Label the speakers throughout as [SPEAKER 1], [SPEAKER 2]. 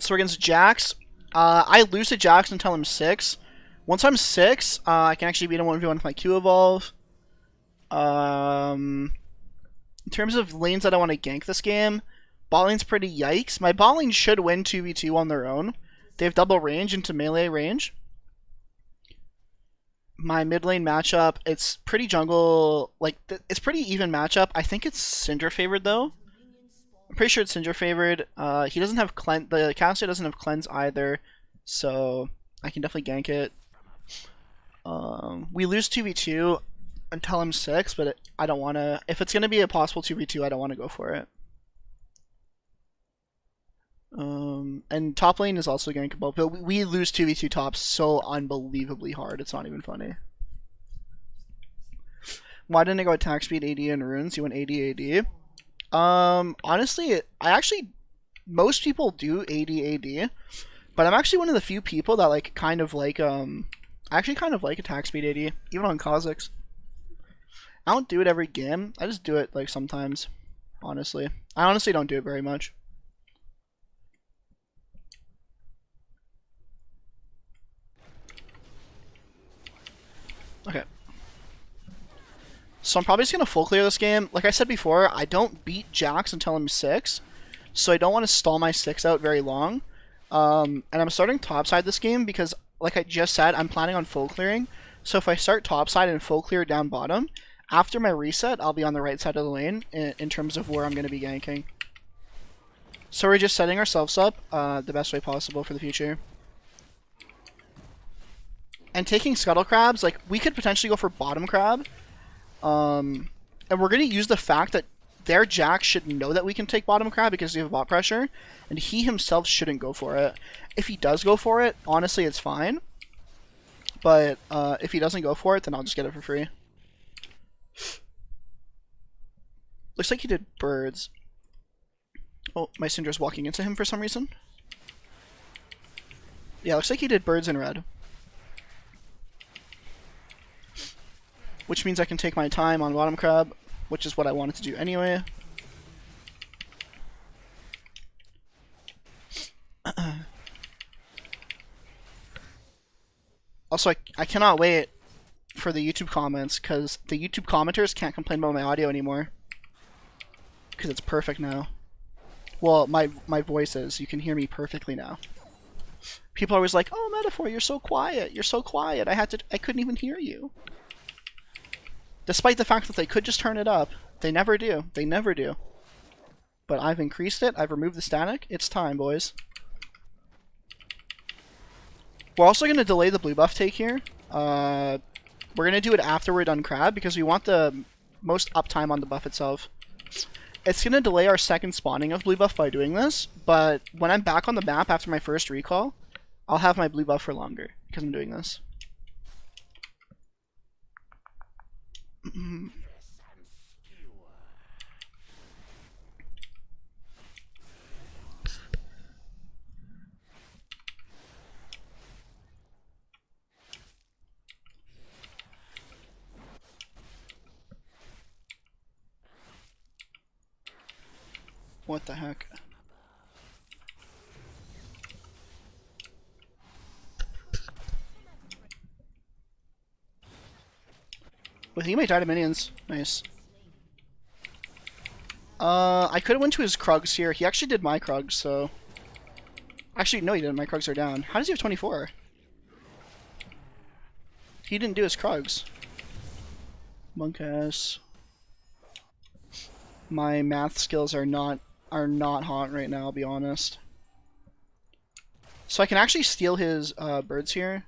[SPEAKER 1] So we're against Jax. I lose to Jax until I'm 6. Once I'm 6, I can actually beat him 1v1 with my Q evolve. In terms of lanes that I want to gank this game, bot lane's pretty yikes. My bot lane should win 2v2 on their own. They have double range into melee range. My mid lane matchup, it's pretty jungle, like, it's pretty even matchup. I think it's Syndra favored though. I'm pretty sure it's Syndra favored. He doesn't have cleanse, the caster doesn't have cleanse either, so I can definitely gank it. We lose 2v2 until I'm 6, but I don't want to, if it's going to be a possible 2v2, I don't want to go for it. And top lane is also gankable, but we lose 2v2 tops so unbelievably hard, it's not even funny. Why didn't I go attack speed, AD, and runes? You went AD, AD. Honestly, most people do AD, AD, but I'm actually one of the few people that I actually kind of like attack speed AD, even on Kha'Zix. I don't do it every game, I just do it like sometimes, honestly. I honestly don't do it very much. Okay. So I'm probably just going to full clear this game. Like I said before, I don't beat Jax until I'm 6, so I don't want to stall my 6 out very long. And I'm starting topside this game because, like I just said, I'm planning on full clearing. So if I start topside and full clear down bottom, after my reset, I'll be on the right side of the lane in terms of where I'm going to be ganking. So we're just setting ourselves up the best way possible for the future. And taking scuttle crabs, like, we could potentially go for bottom crab. And we're going to use the fact that their Jax should know that we can take bottom crab because we have bot pressure, and he himself shouldn't go for it. If he does go for it, honestly, it's fine. But if he doesn't go for it, then I'll just get it for free. Looks like he did birds. Oh, my Syndra's walking into him for some reason. Yeah, looks like he did birds in red. Which means I can take my time on bottom crab, which is what I wanted to do anyway. Also, I cannot wait for the YouTube comments, because the YouTube commenters can't complain about my audio anymore. Because it's perfect now. Well, my voice is. You can hear me perfectly now. People are always like, "Oh, Metaphor, you're so quiet. You're so quiet. I couldn't even hear you." Despite the fact that they could just turn it up. They never do. They never do. But I've increased it. I've removed the static. It's time, boys. We're also going to delay the blue buff take here. We're going to do it after we're done crab because we want the most uptime on the buff itself. It's going to delay our second spawning of blue buff by doing this, but when I'm back on the map after my first recall, I'll have my blue buff for longer because I'm doing this. What the heck? Well, he might die to minions. Nice. I could have went to his Krugs here. He actually did my Krugs, so... Actually, no he didn't. My Krugs are down. How does he have 24? He didn't do his Krugs. Monk ass. My math skills are not hot right now, I'll be honest. So I can actually steal his birds here.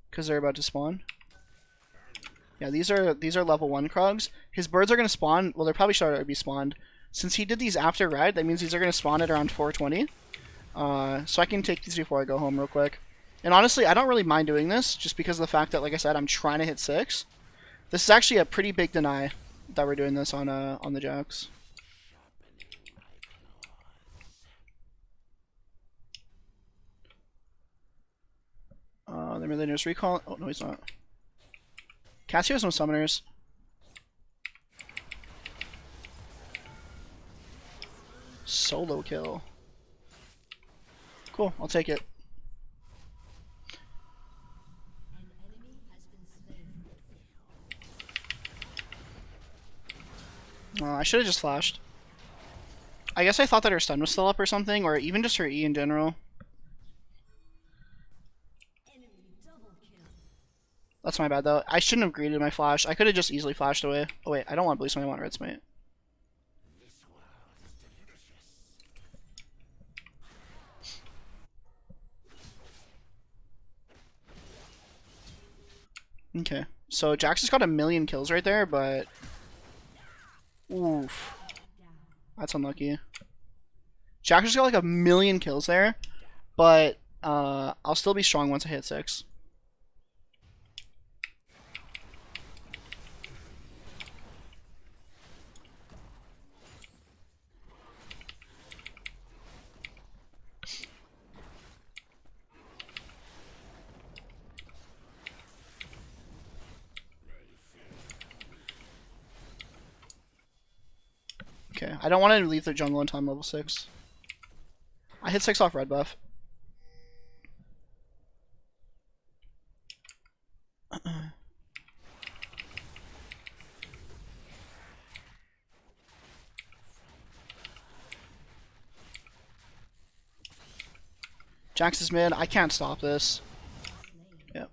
[SPEAKER 1] Because they're about to spawn. Yeah, these are level 1 Krugs. His birds are going to spawn, well, they're probably started to be spawned. Since he did these after red, that means these are going to spawn at around 420. So I can take these before I go home real quick. And honestly, I don't really mind doing this, just because of the fact that, like I said, I'm trying to hit 6. This is actually a pretty big deny that we're doing this on the Jax. They're really nearest recall. Oh, no, he's not. Cassio has no summoners. Solo kill. Cool, I'll take it. I should have just flashed. I guess I thought that her stun was still up or something, or even just her E in general. That's my bad though. I shouldn't have greeted my flash. I could have just easily flashed away. Oh wait, I don't want blue smite, I want red smite. Okay, so Jax just got 1,000,000 kills right there, but... Oof. That's unlucky. Jax just got like 1,000,000 kills there, but I'll still be strong once I hit 6. Okay, I don't want to leave their jungle until I'm level 6. I hit 6 off red buff. Jax is mid. I can't stop this. Yep.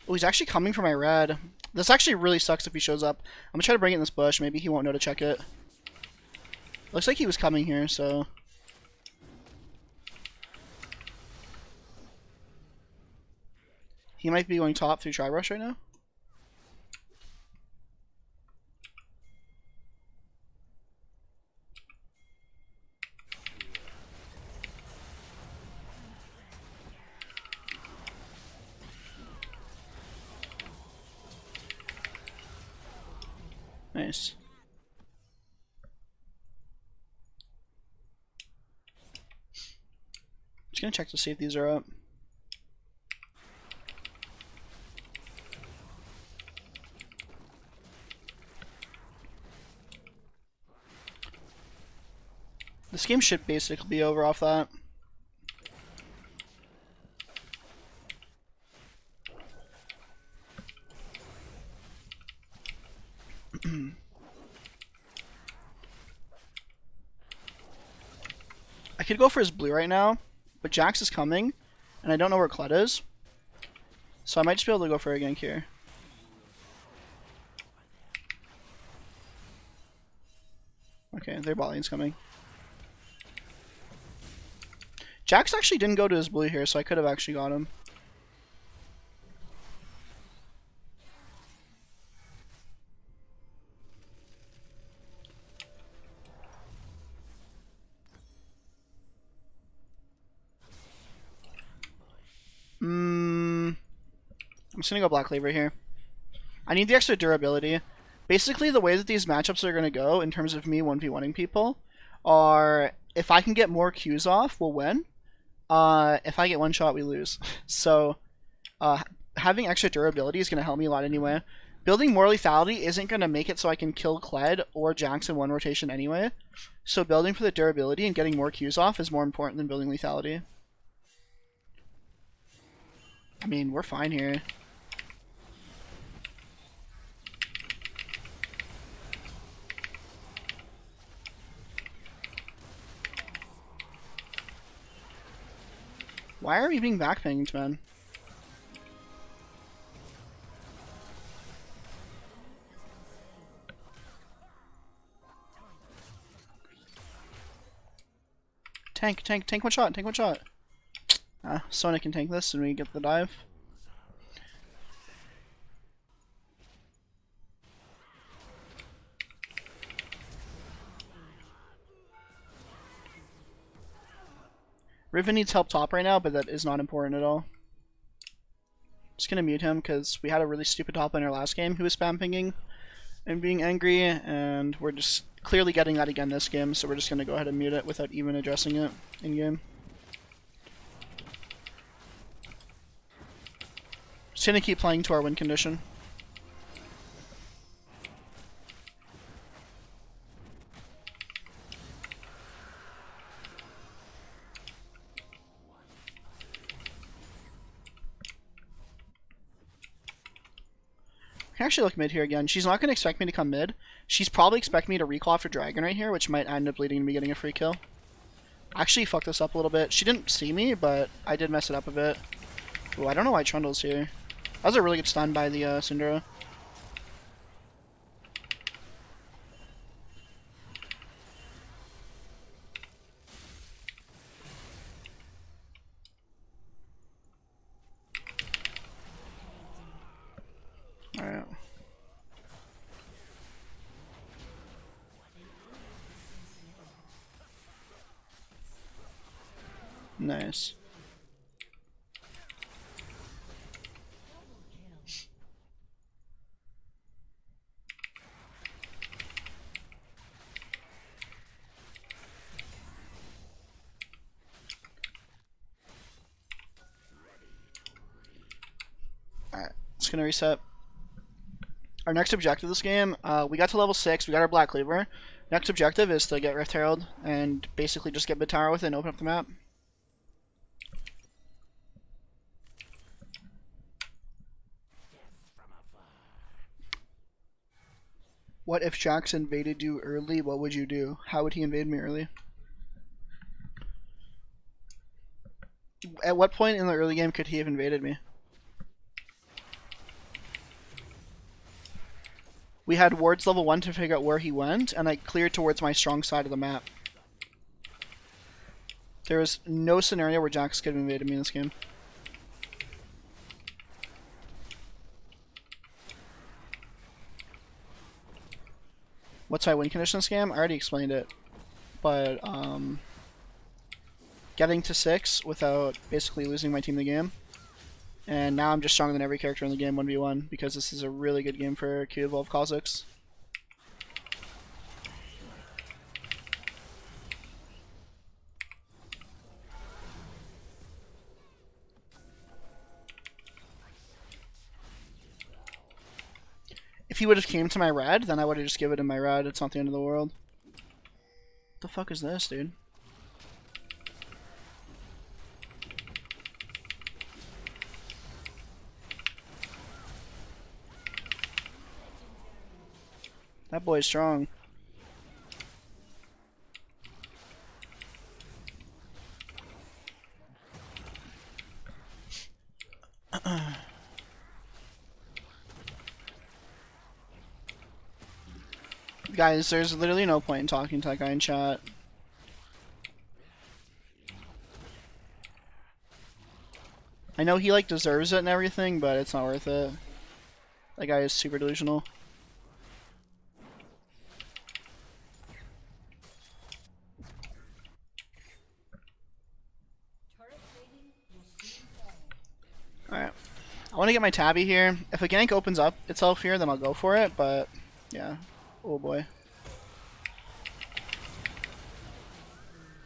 [SPEAKER 1] Oh, he's actually coming for my red. This actually really sucks if he shows up. I'm gonna try to bring it in this bush. Maybe he won't know to check it. Looks like he was coming here, so... He might be going top through Tri-Rush right now. Nice. Just gonna check to see if these are up. This game should basically be over off that. I could go for his blue right now, but Jax is coming, and I don't know where Kled is. So I might just be able to go for a gank here. Okay, their bot lane's coming. Jax actually didn't go to his blue here, so I could have actually got him. I'm just gonna go Black Cleaver here. I need the extra durability. Basically, the way that these matchups are gonna go, in terms of me 1v1ing people, are if I can get more Qs off, we'll win. If I get one shot, we lose. So, having extra durability is gonna help me a lot anyway. Building more lethality isn't gonna make it so I can kill Kled or Jax in one rotation anyway. So building for the durability and getting more Qs off is more important than building lethality. I mean, we're fine here. Why are we being backpinged, man? Tank, tank, tank one shot, tank one shot. Sona can tank this and we get the dive. Riven needs help top right now, but that is not important at all. Just gonna mute him because we had a really stupid top in our last game who was spam pinging and being angry, and we're just clearly getting that again this game, so we're just gonna go ahead and mute it without even addressing it in game. Just gonna keep playing to our win condition. can actually look mid here again. She's not going to expect me to come mid. She's probably expecting me to recall after Dragon right here, which might end up leading to me getting a free kill. Actually, fuck this up a little bit. She didn't see me, but I did mess it up a bit. Ooh, I don't know why Trundle's here. That was a really good stun by the Syndra. Alright. Nice. Alright, just gonna reset. Our next objective this game, we got to level 6, we got our Black Cleaver. Next objective is to get Rift Herald and basically just get mid tower with it and open up the map. What if Jax invaded you early? What would you do? How would he invade me early? At what point in the early game could he have invaded me? We had wards level 1 to figure out where he went, and I cleared towards my strong side of the map. There was no scenario where Jax could have invaded me in this game. What's my win condition this game? I already explained it. But, getting to 6 without basically losing my team the game. And now I'm just stronger than every character in the game 1v1 because this is a really good game for Q Evolve Kha'Zix. If he would have came to my red, then I would have just given him my red. It's not the end of the world. What the fuck is this, dude? That boy's strong. Guys, there's literally no point in talking to that guy in chat. I know he like deserves it and everything, but it's not worth it. That guy is super delusional. Alright. I want to get my tabby here. If a gank opens up itself here, then I'll go for it, but yeah. Oh boy.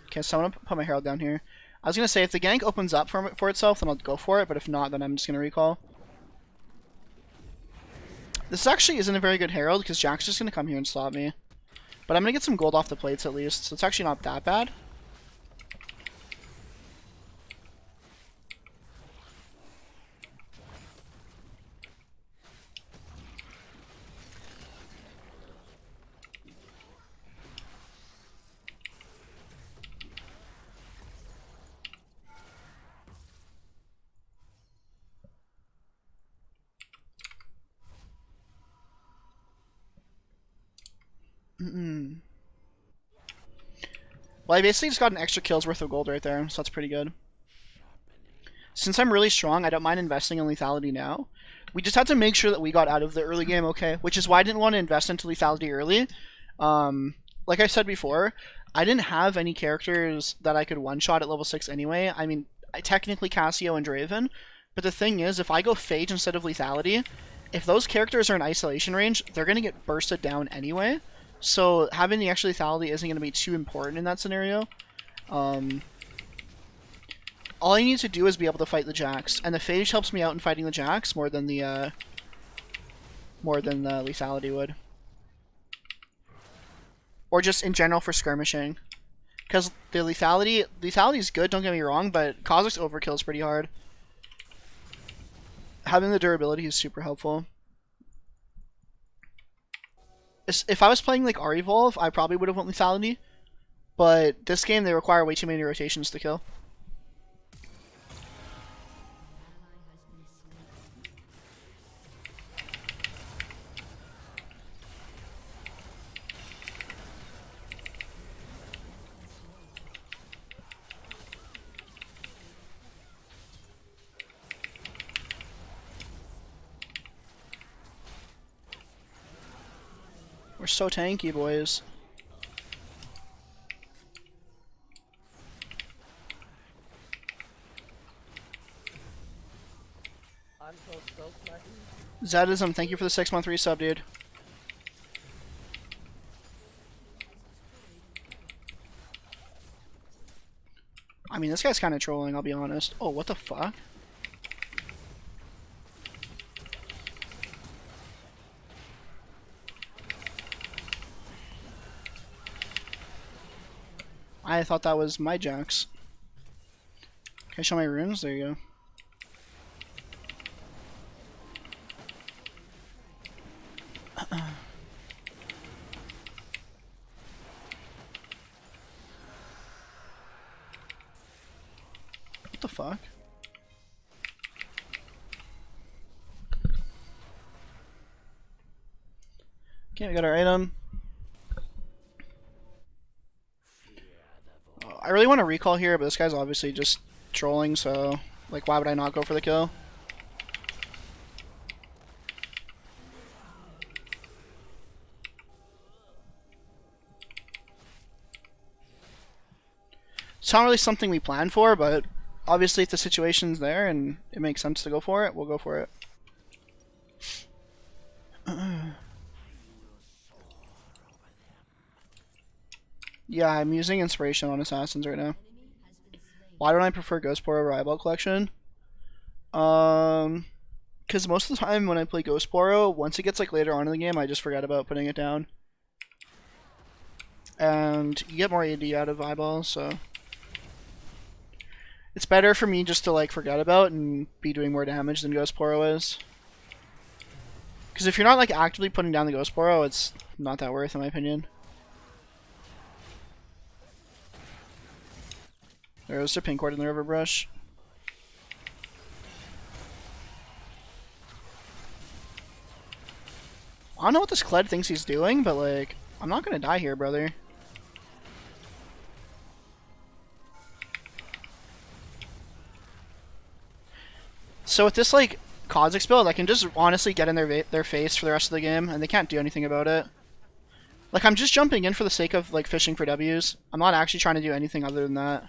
[SPEAKER 1] Okay, so I'm gonna put my herald down here. I was gonna say if the gank opens up for itself, then I'll go for it, but if not, then I'm just gonna recall. This actually isn't a very good herald because Jack's just gonna come here and stop me. But I'm gonna get some gold off the plates at least, so it's actually not that bad. Well, I basically just got an extra kill's worth of gold right there, so that's pretty good. Since I'm really strong, I don't mind investing in lethality now. We just had to make sure that we got out of the early game okay, which is why I didn't want to invest into lethality early. Like I said before, I didn't have any characters that I could one-shot at level 6 anyway. I mean, technically Cassio and Draven, but the thing is, if I go Phage instead of lethality, if those characters are in isolation range, they're going to get bursted down anyway. So having the extra lethality isn't going to be too important in that scenario. All I need to do is be able to fight the Jax, and the Phage helps me out in fighting the Jax more than the lethality would, or just in general for skirmishing. Because the lethality is good, don't get me wrong, but Kha'Zix overkill is pretty hard. Having the durability is super helpful. If I was playing like R-Evolve, I probably would have went lethality. But this game, they require way too many rotations to kill. We're so tanky, boys.
[SPEAKER 2] I'm so stoked, Martin.
[SPEAKER 1] Zadism, thank you for the 6-month resub, dude. I mean, this guy's kind of trolling, I'll be honest. Oh, what the fuck? I thought that was my Jax. Can I show my runes? There you go. What the fuck? Okay, we got our item. I really want to recall here, but this guy's obviously just trolling, so like, why would I not go for the kill? It's not really something we planned for, but obviously if the situation's there and it makes sense to go for it, we'll go for it. Yeah, I'm using inspiration on assassins right now. Why don't I prefer Ghost Pour over Eyeball Collection? Because most of the time when I play Ghost Poro, once it gets like later on in the game, I just forget about putting it down. And you get more AD out of eyeballs, so it's better for me just to like forget about and be doing more damage than Ghost Poro is. Because if you're not like actively putting down the Ghost Poro, it's not that worth in my opinion. There's a pink ward in the river brush. I don't know what this Kled thinks he's doing, but like, I'm not gonna die here, brother. So with this like Kha'Zix build, I can just honestly get in their face for the rest of the game, and they can't do anything about it. Like, I'm just jumping in for the sake of like fishing for W's. I'm not actually trying to do anything other than that.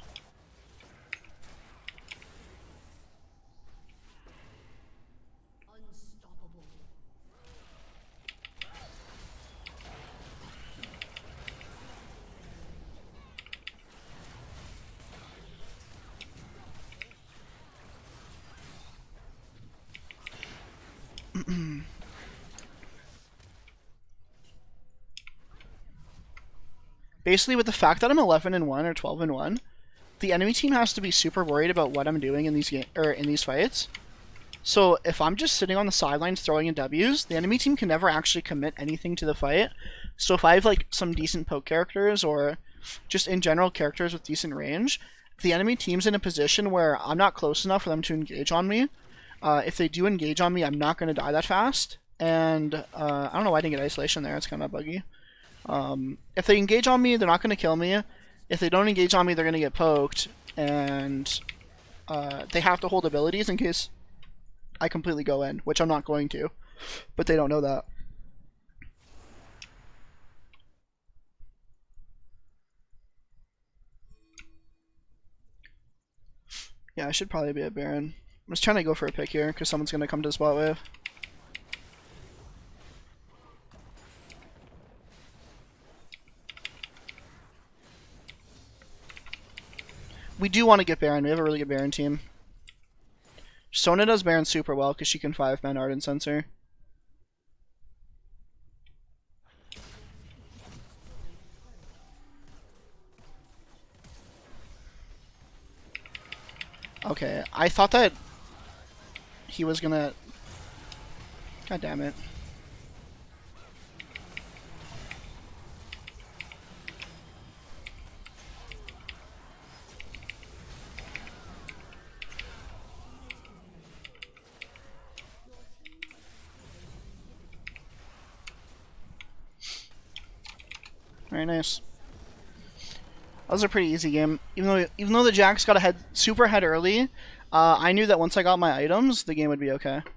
[SPEAKER 1] Basically, with the fact that I'm 11-1 or 12-1, the enemy team has to be super worried about what I'm doing in these fights. So if I'm just sitting on the sidelines throwing in W's, the enemy team can never actually commit anything to the fight. So if I have like some decent poke characters or just in general characters with decent range, the enemy team's in a position where I'm not close enough for them to engage on me. If they do engage on me, I'm not going to die that fast. And I don't know why I didn't get isolation there. It's kind of buggy. If they engage on me, they're not going to kill me. If they don't engage on me, they're going to get poked. And they have to hold abilities in case I completely go in, which I'm not going to. But they don't know that. Yeah, I should probably be a Baron. I'm just trying to go for a pick here, because someone's going to come to the spot wave. We do want to get Baron. We have a really good Baron team. Sona does Baron super well, because she can 5-man Ardent Sensor. Okay, I thought that he was gonna... God damn it. Very nice. That was a pretty easy game. Even though the Jacks got super ahead early, I knew that once I got my items, the game would be okay.